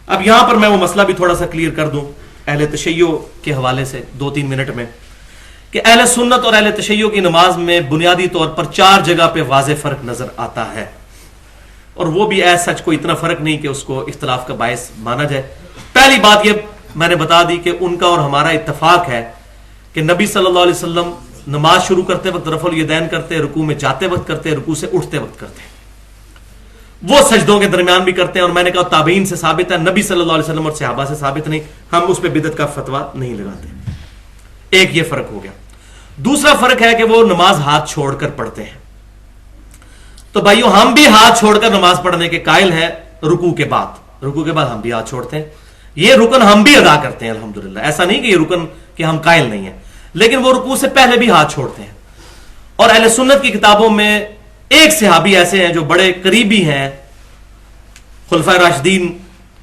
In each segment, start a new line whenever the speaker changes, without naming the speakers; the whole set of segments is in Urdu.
اب یہاں پر میں وہ مسئلہ بھی تھوڑا سا کلیئر کر دوں اہل تشیع کے حوالے سے 2-3 منٹ میں، کہ اہل سنت اور اہل تشیع کی نماز میں بنیادی طور پر 4 جگہ پہ واضح فرق نظر آتا ہے، اور وہ بھی ایز سچ کوئی اتنا فرق نہیں کہ اس کو اختلاف کا باعث مانا جائے۔ پہلی بات یہ میں نے بتا دی کہ ان کا اور ہمارا اتفاق ہے کہ نبی صلی اللہ علیہ وسلم نماز شروع کرتے وقت رفع الیدین کرتے، رکوع میں جاتے وقت کرتے، رکوع سے اٹھتے وقت کرتے، وہ سجدوں کے درمیان بھی کرتے ہیں، اور میں نے کہا تابعین سے ثابت ہے، نبی صلی اللہ علیہ وسلم اور صحابہ سے ثابت نہیں، ہم اس پہ بدعت کا فتویٰ نہیں لگاتے۔ ایک یہ فرق ہو گیا۔ دوسرا فرق ہے کہ وہ نماز ہاتھ چھوڑ کر پڑھتے ہیں، تو بھائیو ہم بھی ہاتھ چھوڑ کر نماز پڑھنے کے قائل ہیں، رکوع کے بعد ہم بھی ہاتھ چھوڑتے ہیں، یہ رکن ہم بھی ادا کرتے ہیں الحمدللہ، ایسا نہیں کہ یہ رکن کہ ہم قائل نہیں ہیں، لیکن وہ رکوع سے پہلے بھی ہاتھ چھوڑتے ہیں۔ اور اہل سنت کی کتابوں میں ایک صحابی ایسے ہیں جو بڑے قریبی ہیں خلفائے راشدین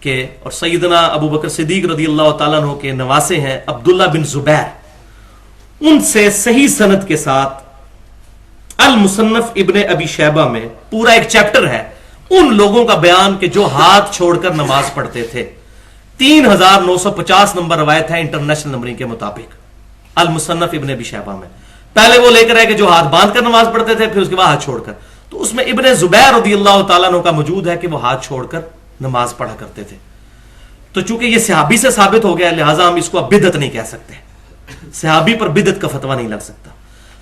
کے اور سیدنا ابو بکر صدیق رضی اللہ تعالیٰ عنہ کے نواسے ہیں، عبداللہ بن زبیر، ان سے صحیح سند کے ساتھ المصنف ابن ابی شیبہ میں پورا ایک چیپٹر ہے ان لوگوں کا بیان کہ جو ہاتھ چھوڑ کر نماز پڑھتے تھے۔ 3950 نمبر روایت ہے انٹرنیشنل نمبرنگ کے مطابق المصنف ابن ابی شیبہ میں۔ پہلے وہ لے کر آئے کہ جو ہاتھ باندھ کر نماز پڑھتے تھے، پھر اس کے بعد ہاتھ چھوڑ کر، تو اس میں ابن زبیر رضی اللہ تعالیٰ عنہ کا موجود ہے کہ وہ ہاتھ چھوڑ کر نماز پڑھا کرتے تھے۔ تو چونکہ یہ صحابی سے ثابت ہو گیا، لہٰذا ہم اس کو اب بدعت نہیں کہہ سکتے، صحابی پر بدعت کا فتویٰ نہیں لگ سکتا۔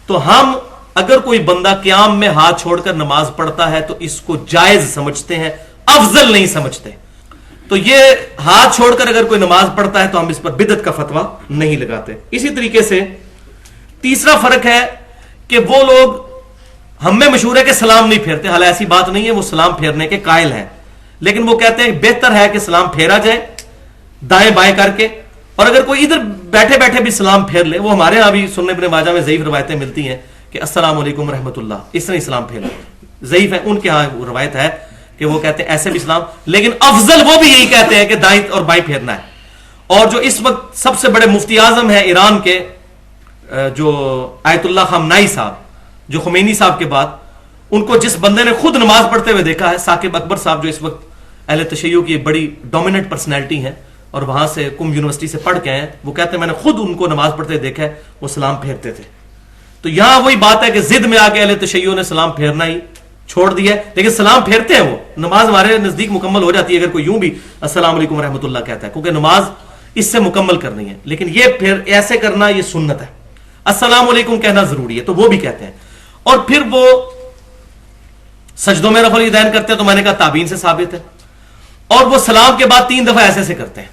تو ہم اگر کوئی بندہ قیام میں ہاتھ چھوڑ کر نماز پڑھتا ہے تو اس کو جائز سمجھتے ہیں، افضل نہیں سمجھتے۔ تو یہ ہاتھ چھوڑ کر اگر کوئی نماز پڑھتا ہے تو ہم اس پر بدعت کا فتویٰ نہیں لگاتے۔ اسی طریقے سے تیسرا فرق ہے کہ وہ لوگ ہم میں مشہور ہے کہ سلام نہیں پھیرتے، حالانکہ ایسی بات نہیں ہے، وہ سلام پھیرنے کے قائل ہیں، لیکن وہ کہتے ہیں بہتر ہے کہ سلام پھیرا جائے دائیں بائیں کر کے، اور اگر کوئی ادھر بیٹھے بیٹھے بھی سلام پھیر لے، وہ ہمارے ہاں بھی سنن ابن ماجہ میں ضعیف روایتیں ملتی ہیں کہ السلام علیکم رحمۃ اللہ، اس طرح اسلام پھیر لے، ضعیف ہے، ان کے ہاں روایت ہے کہ وہ کہتے ہیں ایسے بھی اسلام، لیکن افضل وہ بھی یہی کہتے ہیں کہ دائیں اور بائیں پھیرنا ہے۔ اور جو اس وقت سب سے بڑے مفتی اعظم ہیں ایران کے، جو آیت اللہ خامنائی صاحب، جو خمینی صاحب کے بعد، ان کو جس بندے نے خود نماز پڑھتے ہوئے دیکھا ہے، ثاقب اکبر صاحب، جو اس وقت اہل تشیع کی بڑی ڈومیننٹ پرسنالٹی ہیں اور وہاں سے کم یونیورسٹی سے پڑھ کے ہیں، وہ کہتے ہیں میں نے خود ان کو نماز پڑھتے دیکھا ہے، وہ سلام پھیرتے تھے۔ تو یہاں وہی بات ہے کہ ضد میں آ کے اہل تشیع نے سلام پھیرنا ہی چھوڑ دیا ہے، لیکن سلام پھیرتے ہیں، وہ نماز ہمارے نزدیک مکمل ہو جاتی ہے اگر کوئی یوں بھی السلام علیکم ورحمۃ اللہ کہتا ہے، کیونکہ نماز اس سے مکمل کرنی ہے، لیکن یہ پھر ایسے کرنا یہ سنت ہے، السلام علیکم کہنا ضروری ہے، تو وہ بھی کہتے ہیں۔ اور پھر وہ سجدوں میں رفع الیدین کرتے ہیں، تو میں نے کہا تابعین سے ثابت ہے، اور وہ سلام کے بعد 3 دفعہ ایسے کرتے ہیں،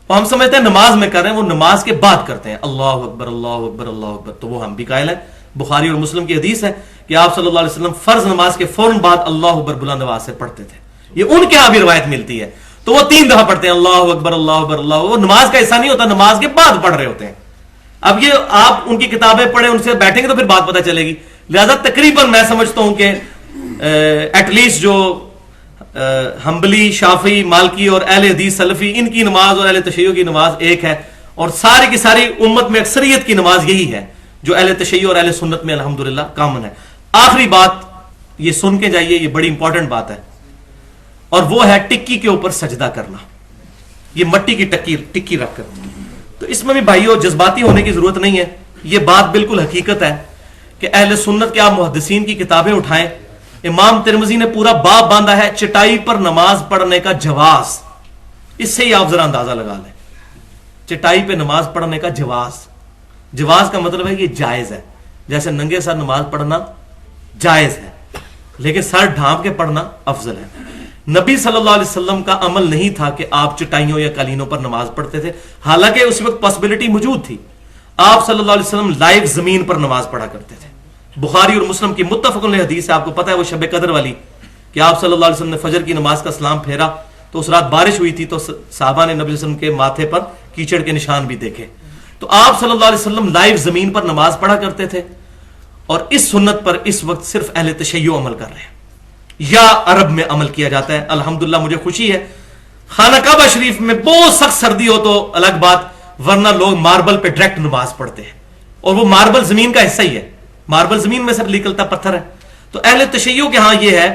اور ہم سمجھتے ہیں نماز میں کر رہے ہیں، وہ نماز کے بعد کرتے ہیں، اللہ اکبر اللہ اکبر اللہ اکبر، تو وہ ہم بھی قائل ہیں۔ بخاری اور مسلم کی حدیث ہے کہ آپ صلی اللہ علیہ وسلم فرض نماز کے فوراً بعد اللہ اکبر بلند آواز سے پڑھتے تھے، یہ ان کے یہاں بھی روایت ملتی ہے، تو وہ 3 دفعہ پڑھتے ہیں اللہ اکبر اللہ اکبر اللہ، وہ نماز کا حصہ نہیں ہوتا، نماز کے بعد پڑھ رہے ہوتے ہیں۔ اب یہ آپ ان کی کتابیں پڑھیں، ان سے بیٹھیں گے تو پھر بات پتہ چلے گی، لہذا تقریباً میں سمجھتا ہوں کہ ایٹ لیسٹ جو حنبلی، شافعی، مالکی اور اہل حدیث سلفی، ان کی نماز اور اہل تشیع کی نماز ایک ہے، اور ساری کی ساری امت میں اکثریت کی نماز یہی ہے جو اہل تشیع اور اہل سنت میں الحمدللہ کامن ہے۔ آخری بات یہ سن کے جائیے، یہ بڑی امپورٹنٹ بات ہے، اور وہ ہے ٹکی کے اوپر سجدہ کرنا، یہ مٹی کی ٹکی رکھ کر۔ تو اس میں بھی بھائیو جذباتی ہونے کی ضرورت نہیں ہے، یہ بات بالکل حقیقت ہے کہ اہل سنت کے آپ محدثین کی کتابیں اٹھائیں، امام ترمذی نے پورا باب باندھا ہے چٹائی پر نماز پڑھنے کا جواز، اس سے ہی آپ ذرا اندازہ لگا لیں، چٹائی پہ نماز پڑھنے کا جواز کا مطلب ہے یہ جائز ہے، جیسے ننگے سر نماز پڑھنا جائز ہے، لیکن سر ڈھانپ کے پڑھنا افضل ہے۔ نبی صلی اللہ علیہ وسلم کا عمل نہیں تھا کہ آپ چٹائیوں یا قالینوں پر نماز پڑھتے تھے، حالانکہ اس وقت پاسبلٹی موجود تھی، آپ صلی اللہ علیہ وسلم لائیو زمین پر نماز پڑھا کرتے تھے۔ بخاری اور مسلم کی متفق علیہ حدیث ہے، آپ کو پتہ ہے وہ شب قدر والی، کہ آپ صلی اللہ علیہ وسلم نے فجر کی نماز کا سلام پھیرا تو اس رات بارش ہوئی تھی، تو صحابہ نے نبی صلی اللہ علیہ وسلم کے ماتھے پر کیچڑ کے نشان بھی دیکھے، تو آپ صلی اللہ علیہ وسلم لائیو زمین پر نماز پڑھا کرتے تھے، اور اس سنت پر اس وقت صرف اہل تشیع عمل کر رہے ہیں یا عرب میں عمل کیا جاتا ہے۔ الحمدللہ مجھے خوشی ہے، خانہ کعبہ شریف میں بہت سخت سردی ہو تو الگ بات، ورنہ لوگ ماربل پہ ڈائریکٹ نماز پڑھتے ہیں، اور وہ ماربل زمین کا حصہ ہی ہے، ماربل زمین میں سے نکلتا پتھر ہے۔ تو اہل تشیع کے ہاں یہ ہے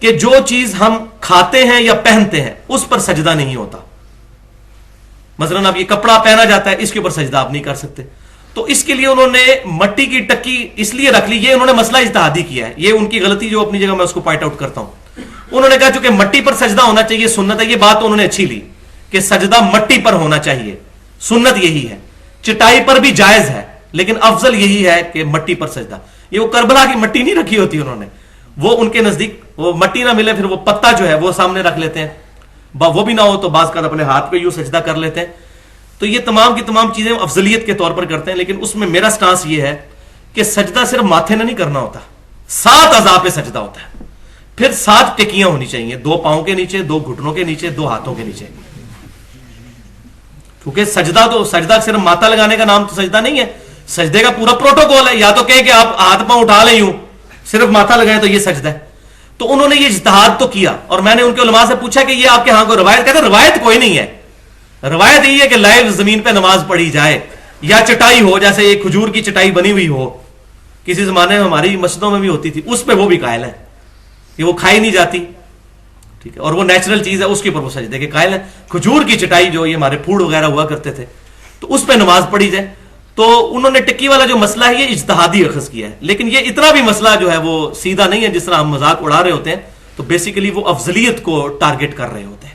کہ جو چیز ہم کھاتے ہیں یا پہنتے ہیں اس پر سجدہ نہیں ہوتا. مثلا اب یہ کپڑا پہنا جاتا ہے، اس کے اوپر سجدہ آپ نہیں کر سکتے. تو اس کے لیے انہوں نے مٹی کی ٹکی اس لیے رکھ لی. یہ انہوں نے مسئلہ اجتہادی کیا ہے، یہ ان کی غلطی جو اپنی جگہ میں اس کو پوائنٹ آؤٹ کرتا ہوں. انہوں نے کہا چونکہ مٹی پر سجدہ ہونا چاہیے سنت ہے، یہ بات تو انہوں نے اچھی لی کہ سجدہ مٹی پر ہونا چاہیے، سنت یہی ہے. چٹائی پر بھی جائز ہے لیکن افضل یہی ہے کہ مٹی پر سجدہ. یہ وہ کربلا کی مٹی نہیں رکھی ہوتی انہوں نے، وہ ان کے نزدیک وہ مٹی نہ ملے پھر وہ پتا جو ہے وہ سامنے رکھ لیتے ہیں، وہ بھی نہ ہو تو بعض کا اپنے ہاتھ پہ یوں سجدہ کر لیتے ہیں. تو یہ تمام کی تمام چیزیں افضلیت کے طور پر کرتے ہیں. لیکن اس میں میرا سٹانس یہ ہے کہ سجدہ صرف ماتھے نہ نہیں کرنا ہوتا، 7 اعضاء پہ سجدہ ہوتا ہے. پھر 7 ٹکیاں ہونی چاہیے، 2 پاؤں کے نیچے، 2 گھٹنوں کے نیچے، 2 ہاتھوں کے نیچے. کیونکہ سجدہ صرف ماتھا لگانے کا نام تو سجدہ نہیں ہے، سجدے کا پورا پروٹوکول ہے. یا تو کہیں کہ آپ ہاتھ پاؤں اٹھا لیں یوں، صرف ماتھا لگائیں تو یہ سجدہ ہے. تو انہوں نے یہ اجتہاد تو کیا، اور میں نے ان کے علماء سے پوچھا کہ یہ آپ کے ہاں کوئی روایت؟ کہتے ہیں روایت کوئی نہیں ہے. روایت یہ ہے کہ لائیو زمین پہ نماز پڑھی جائے یا چٹائی ہو، جیسے ایک کھجور کی چٹائی بنی ہوئی ہو، کسی زمانے میں ہماری مسجدوں میں بھی ہوتی تھی، اس پہ وہ بھی قائل ہے کہ وہ کھائی نہیں جاتی، ٹھیک ہے، اور وہ نیچرل چیز ہے، اس کے اوپر وہ سجدے کے قائل ہے. کھجور کی چٹائی جو یہ ہمارے پھوڑ وغیرہ ہوا کرتے تھے تو اس پہ نماز پڑھی جائے. تو انہوں نے ٹکی والا جو مسئلہ ہے یہ اجتہادی اخذ کیا ہے. لیکن یہ اتنا بھی مسئلہ جو ہے وہ سیدھا نہیں ہے جس طرح ہم مذاق اڑا رہے ہوتے ہیں. تو بیسیکلی وہ افضلیت کو ٹارگٹ کر رہے ہوتے ہیں.